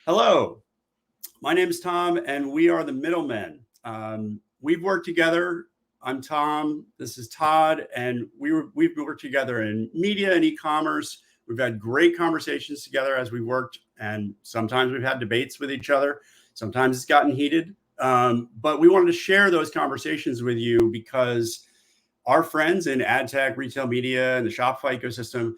Hello, my name is Tom, and we are the Middlemen. We've worked together. I'm Tom. This is Todd, and we've worked together in media and e-commerce. We've had great conversations together as we worked, and sometimes we've had debates with each other. Sometimes it's gotten heated, but we wanted to share those conversations with you because our friends in ad tech, retail media, and the Shopify ecosystem,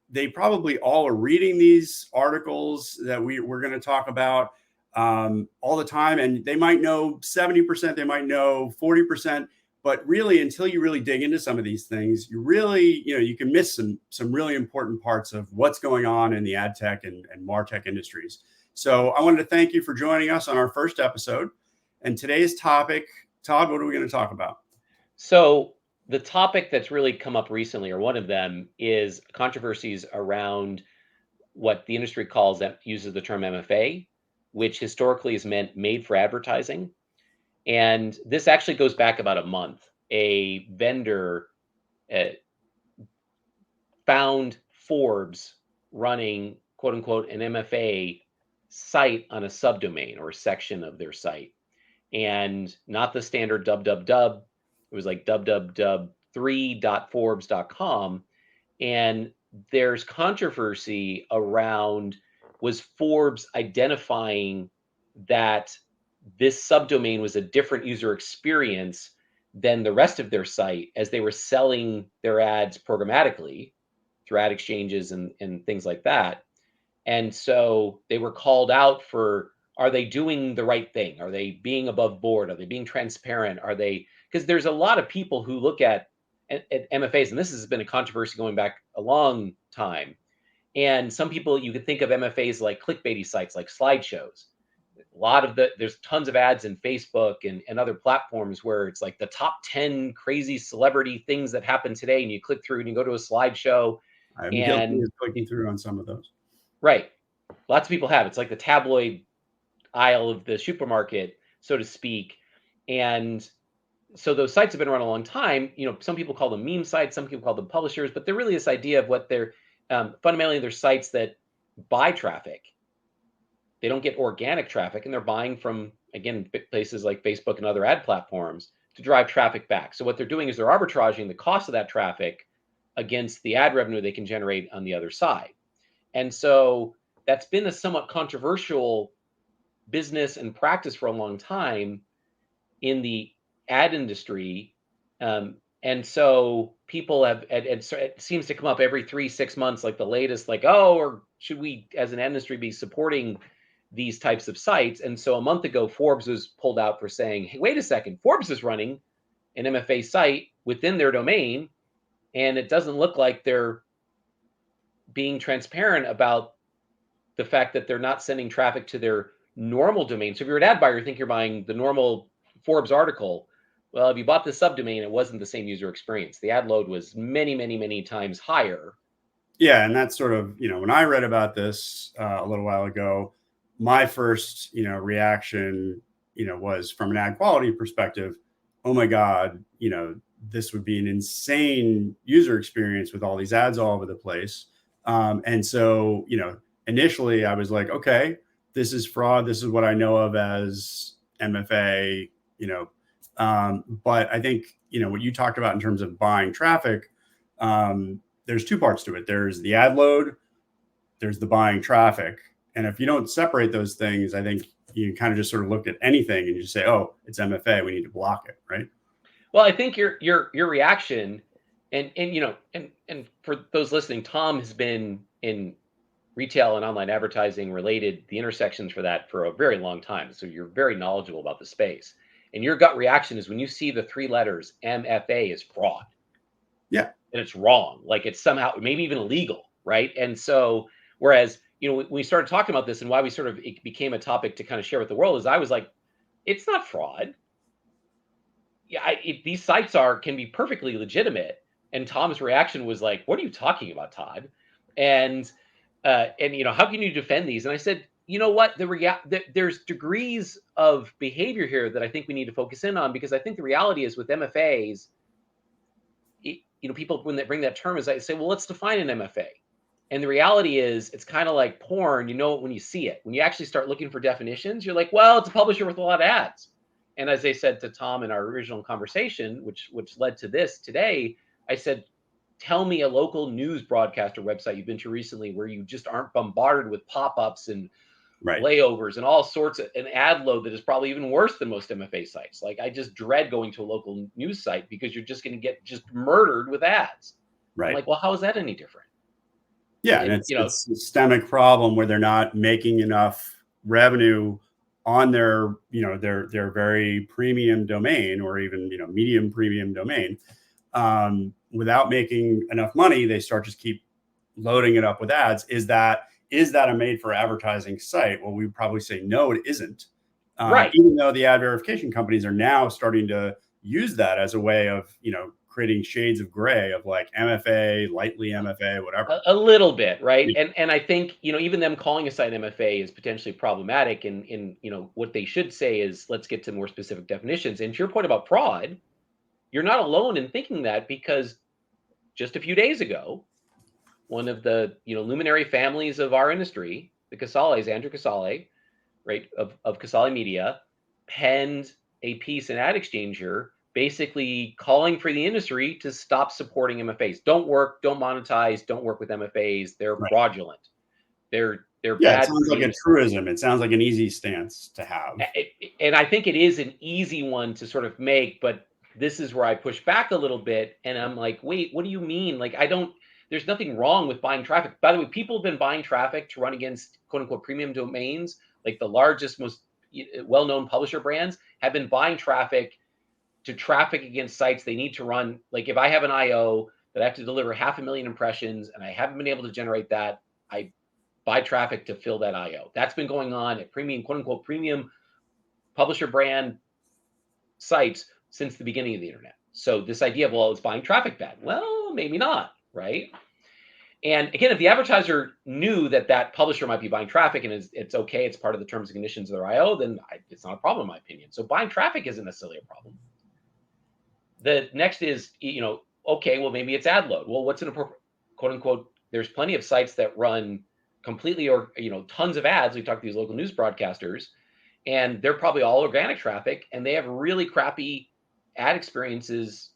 they probably all are reading these articles that we're going to talk about all the time. And they might know 70%, they might know 40%. But really, until you really dig into some of these things, you can miss some really important parts of what's going on in the ad tech and MarTech industries. So I wanted to thank you for joining us on our first episode. And today's topic, Todd, what are we going to talk about? So the topic that's really come up recently, or one of them, is controversies around what the industry uses the term MFA, which historically is meant made for advertising. And this actually goes back about a month. A vendor found Forbes running, quote unquote, an MFA site on a subdomain or a section of their site. And not the standard www. It was like www.3.forbes.com. And there's controversy around, was Forbes identifying that this subdomain was a different user experience than the rest of their site as they were selling their ads programmatically through AdExchangers and things like that. And so they were called out for, are they doing the right thing? Are they being above board? Are they being transparent? Because there's a lot of people who look at MFAs, and this has been a controversy going back a long time. And some people, you could think of MFAs like clickbaity sites, like slideshows. There's tons of ads in Facebook and other platforms where it's like the top 10 crazy celebrity things that happen today. And you click through and you go to a slideshow. I'm guilty of clicking through on some of those. Right. Lots of people have. It's like the tabloid aisle of the supermarket, so to speak. And so those sites have been around a long time. Some people call them meme sites, some people call them publishers, but they're really this idea of what they're fundamentally, they're sites that buy traffic. They don't get organic traffic, and they're buying from, again, places like Facebook and other ad platforms to drive traffic back. So what they're doing is they're arbitraging the cost of that traffic against the ad revenue they can generate on the other side. And so that's been a somewhat controversial business and practice for a long time in the ad industry. And so people have, it seems to come up every 3-6 months, like the latest, like, or should we as an industry be supporting these types of sites? And so a month ago, Forbes was pulled out for saying, hey, wait a second, Forbes is running an MFA site within their domain, and it doesn't look like they're being transparent about the fact that they're not sending traffic to their normal domain. So if you're an ad buyer, you think you're buying the normal Forbes article. Well, if you bought the subdomain, it wasn't the same user experience. The ad load was many, many, many times higher. Yeah, and that's sort of, when I read about this a little while ago, my first, reaction, was from an ad quality perspective. Oh my God, this would be an insane user experience with all these ads all over the place. And so, initially I was like, okay, this is fraud. This is what I know of as MFA, but I think, what you talked about in terms of buying traffic, there's two parts to it. There's the ad load, there's the buying traffic. And if you don't separate those things, I think you kind of just sort of look at anything and you say, oh, it's MFA, we need to block it, right? Well, I think your reaction, and for those listening, Tom has been in retail and online advertising related, the intersections for that for a very long time. So you're very knowledgeable about the space. And your gut reaction is when you see the 3 letters MFA is fraud. Yeah. And it's wrong. Like it's somehow maybe even illegal, right? And so whereas, when we started talking about this and why it became a topic to kind of share with the world is I was like, it's not fraud. Yeah, these sites can be perfectly legitimate. And Tom's reaction was like, what are you talking about, Todd? And how can you defend these? And I said, you know what, there's degrees of behavior here that I think we need to focus in on, because I think the reality is with MFAs, people, when they bring that term, is I say, well, let's define an MFA. And the reality is, it's kind of like porn. You know it when you see it. When you actually start looking for definitions, you're like, well, it's a publisher with a lot of ads. And as I said to Tom in our original conversation, which led to this today, I said, tell me a local news broadcaster website you've been to recently where you just aren't bombarded with pop-ups and layovers and all sorts of an ad load that is probably even worse than most MFA sites. Like, I just dread going to a local news site because you're just going to get just murdered with ads. Right. I'm like, well, how is that any different? Yeah, and it's a systemic problem where they're not making enough revenue on their their very premium domain, or even medium premium domain. Without making enough money, they start just keep loading it up with ads. Is that a made for advertising site? Well, we probably say no, it isn't. Right. Even though the ad verification companies are now starting to use that as a way of creating shades of gray of like MFA, lightly MFA, whatever. A little bit, right? Yeah. And I think, even them calling a site MFA is potentially problematic. And what they should say is, let's get to more specific definitions. And to your point about fraud, you're not alone in thinking that, because just a few days ago, one of the luminary families of our industry, the Casales, Andrew Casale, right, of Casale Media, penned a piece in AdExchanger basically calling for the industry to stop supporting MFAs. Don't monetize, don't work with MFAs. They're fraudulent. They're bad. It sounds like a truism. It sounds like an easy stance to have. And I think it is an easy one to sort of make, but this is where I push back a little bit. And I'm like, wait, what do you mean? Like, there's nothing wrong with buying traffic. By the way, people have been buying traffic to run against quote unquote premium domains. Like the largest, most well-known publisher brands have been buying traffic to traffic against sites they need to run. Like, if I have an IO that I have to deliver 500,000 impressions and I haven't been able to generate that, I buy traffic to fill that IO. That's been going on at premium, quote unquote, premium publisher brand sites since the beginning of the internet. So this idea of, well, it's buying traffic bad. Well, maybe not, right? And again, if the advertiser knew that publisher might be buying traffic and it's okay, it's part of the terms and conditions of their IO, then it's not a problem, in my opinion. So buying traffic isn't necessarily a problem. The next is, okay, well, maybe it's ad load. Well, what's an appropriate, quote unquote, there's plenty of sites that run completely, or, tons of ads. We talk to these local news broadcasters, and they're probably all organic traffic, and they have really crappy ad experiences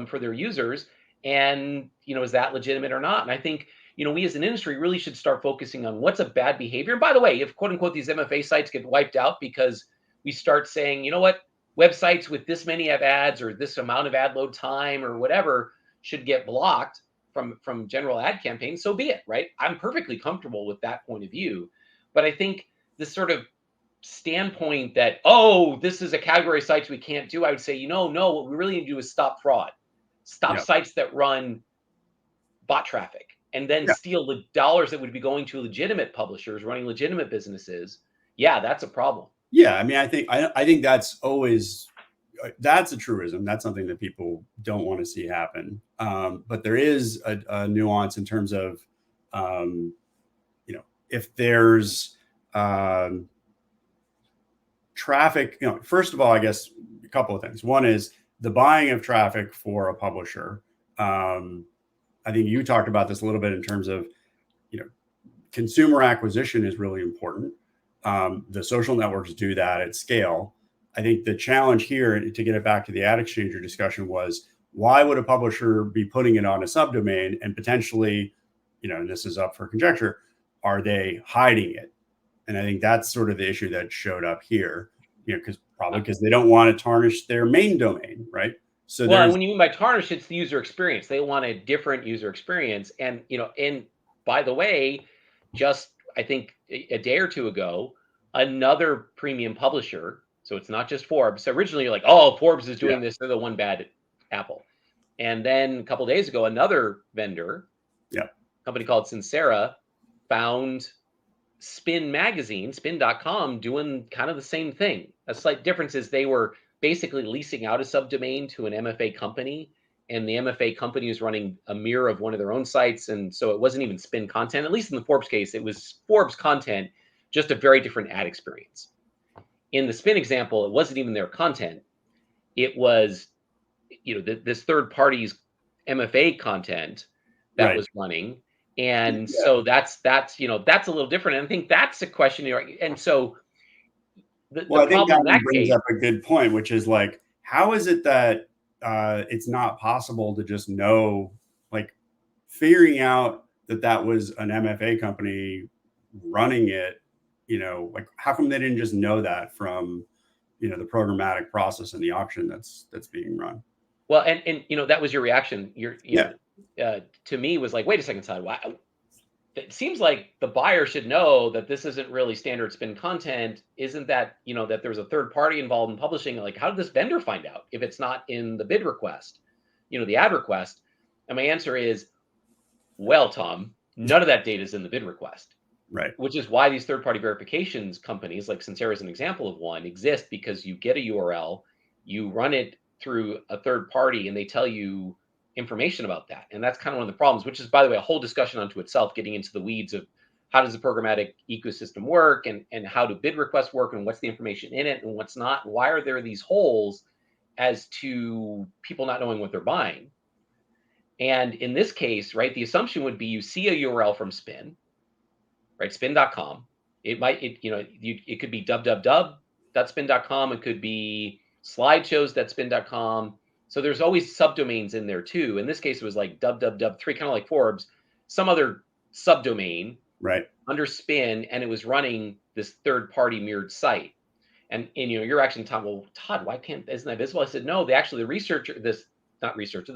for their users. And, is that legitimate or not? And I think, we as an industry really should start focusing on what's a bad behavior. And by the way, if quote unquote these MFA sites get wiped out because we start saying, you know what, websites with this many of ads or this amount of ad load time or whatever should get blocked from general ad campaigns, so be it, right? I'm perfectly comfortable with that point of view. But I think this sort of standpoint that, oh, this is a category of sites we can't do, I would say, no, what we really need to do is stop fraud. Stop sites that run bot traffic and then steal the dollars that would be going to legitimate publishers running legitimate businesses. Yeah, that's a problem. Yeah, I mean, I think that's a truism. That's something that people don't want to see happen. But there is a nuance in terms of, if there's traffic. First of all, I guess a couple of things. One is the buying of traffic for a publisher. I think you talked about this a little bit in terms of, consumer acquisition is really important. The social networks do that at scale. I think the challenge here, to get it back to the AdExchanger discussion, was why would a publisher be putting it on a subdomain and potentially, and this is up for conjecture, are they hiding it? And I think that's sort of the issue that showed up here, because they don't want to tarnish their main domain, right? So when you mean by tarnish, it's the user experience. They want a different user experience. And, and by the way, just I think a day or two ago, another premium publisher, so it's not just Forbes. So originally you're like, oh, Forbes is doing this, they're the one bad apple. And then a couple of days ago, another vendor, company called Sincera, found Spin magazine, spin.com, doing kind of the same thing. A slight difference is they were basically leasing out a subdomain to an MFA company, and the MFA company was running a mirror of one of their own sites. And so it wasn't even Spin content, at least in the Forbes case, it was Forbes content, just a very different ad experience. In the Spin example, it wasn't even their content. It was, this third party's MFA content that was running. And so that's that's a little different. And I think that's a question. And so the I think problem that in that brings case, up a good point, which is like, how is it that it's not possible to just know, like, figuring out that was an MFA company running it, like, how come they didn't just know that from, the programmatic process and the auction that's being run? well, and that was your reaction. To me was like, wait a second, Todd. Why? It seems like the buyer should know that this isn't really standard spin content. Isn't that, that there's a third party involved in publishing? Like, how did this vendor find out if it's not in the bid request, the ad request? And my answer is, well, Tom, none of that data is in the bid request. Right. Which is why these third party verifications companies, like Sincera is an example of one, exist, because you get a URL, you run it through a third party, and they tell you information about that. And that's kind of one of the problems, which is, by the way, a whole discussion unto itself, getting into the weeds of how does the programmatic ecosystem work, and how do bid requests work, and what's the information in it and what's not. Why are there these holes as to people not knowing what they're buying? And in this case, right, the assumption would be you see a URL from Spin, right, spin.com. It could be www.spin.com. It could be slideshows.spin.com. So there's always subdomains in there too. In this case, it was like www3, kind of like Forbes, some other subdomain, right, under Spin, and it was running this third-party mirrored site. And your reaction, Tom, well, Todd, isn't that visible? I said, no, the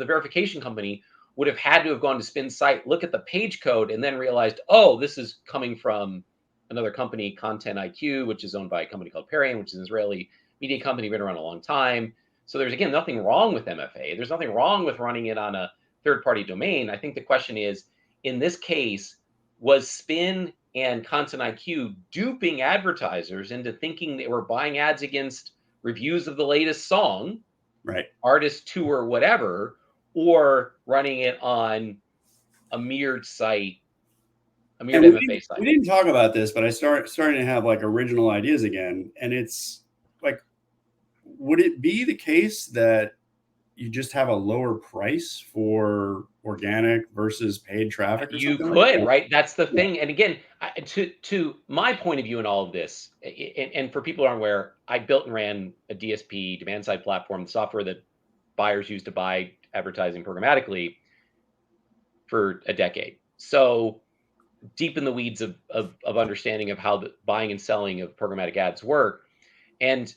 verification company would have had to have gone to Spin's site, look at the page code, and then realized, oh, this is coming from another company, Content IQ, which is owned by a company called Perion, which is an Israeli media company, been around a long time. So there's, again, nothing wrong with MFA. There's nothing wrong with running it on a third-party domain. I think the question is, in this case, was Spin and Content IQ duping advertisers into thinking they were buying ads against reviews of the latest song, right, artist, tour, whatever, or running it on a mirrored site, a mirrored MFA site? We didn't talk about this, but I starting to have like original ideas again. And it's like, would it be the case that you just have a lower price for organic versus paid traffic? Or you something could, like right? That's the thing. And again, to my point of view in all of this, and for people who aren't aware, I built and ran a DSP, demand side platform, software that buyers use to buy advertising programmatically for a decade. So deep in the weeds of understanding of how the buying and selling of programmatic ads work. And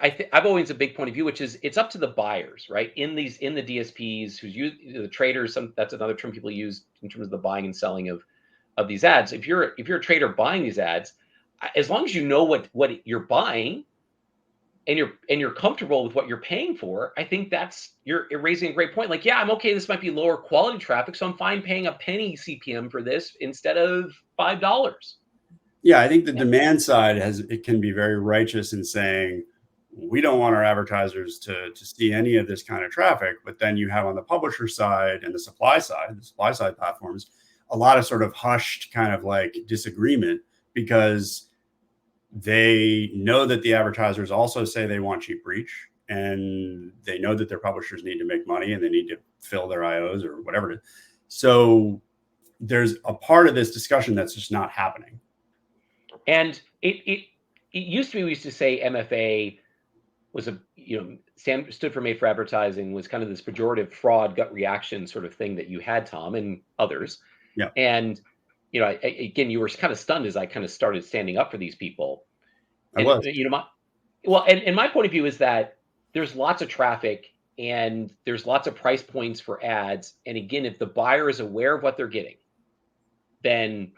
I've always a big point of view, which is it's up to the buyers, right? In the DSPs who's use the traders, that's another term people use in terms of the buying and selling of these ads. If you're a trader buying these ads, as long as you know what you're buying and you're comfortable with what you're paying for, I think you're raising a great point. Like, yeah, I'm okay. This might be lower quality traffic, so I'm fine paying a penny CPM for this instead of $5. Yeah, I think the demand side it can be very righteous in saying, we don't want our advertisers to see any of this kind of traffic. But then you have on the publisher side and the supply side platforms, a lot of sort of hushed kind of like disagreement, because they know that the advertisers also say they want cheap reach, and they know that their publishers need to make money and they need to fill their IOs or whatever it is. So there's a part of this discussion that's just not happening. And it used to be, we used to say MFA was stood for made for advertising, was kind of this pejorative fraud gut reaction sort of thing that you had, Tom, and others. Yeah. And again, you were kind of stunned as I kind of started standing up for these people. I was. And my point of view is that there's lots of traffic and there's lots of price points for ads. And again, if the buyer is aware of what they're getting, then,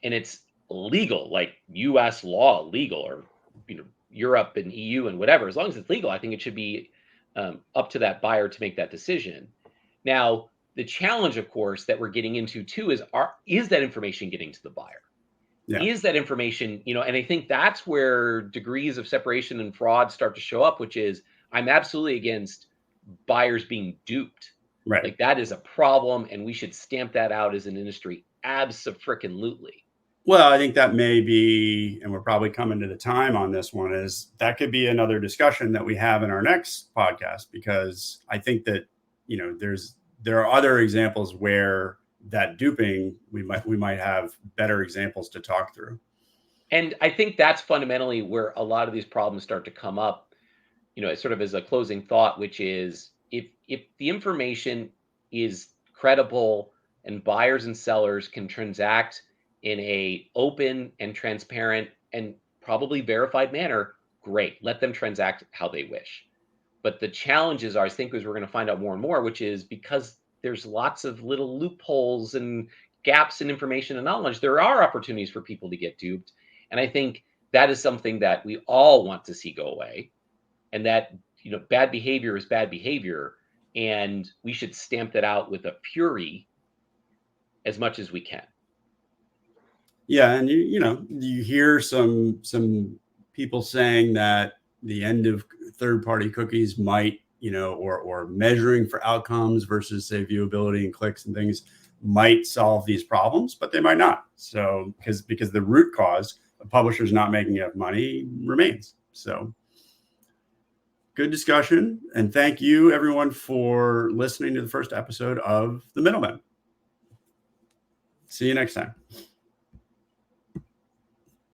and it's legal, like US law legal, or Europe and EU and whatever, as long as it's legal, I think it should be up to that buyer to make that decision. Now, the challenge, of course, that we're getting into too is that information getting to the buyer? Yeah. Is that information, and I think that's where degrees of separation and fraud start to show up, which is, I'm absolutely against buyers being duped. Right. Like, that is a problem, and we should stamp that out as an industry. Abso-frickin-lutely. Well, I think that may be, and we're probably coming to the time on this one, is that could be another discussion that we have in our next podcast, because I think that, there are other examples where that duping, we might have better examples to talk through. And I think that's fundamentally where a lot of these problems start to come up, sort of as a closing thought, which is if the information is credible and buyers and sellers can transact in a open and transparent and probably verified manner, great. Let them transact how they wish. But the challenges are, I think, as we're going to find out more and more, which is because there's lots of little loopholes and gaps in information and knowledge, there are opportunities for people to get duped. And I think that is something that we all want to see go away. And that, bad behavior is bad behavior. And we should stamp that out with a fury as much as we can. Yeah. And you hear some people saying that the end of third-party cookies might, or measuring for outcomes versus, say, viewability and clicks and things might solve these problems, but they might not. So because the root cause of publishers not making enough money remains. So good discussion. And thank you, everyone, for listening to the first episode of The Middlemen. See you next time.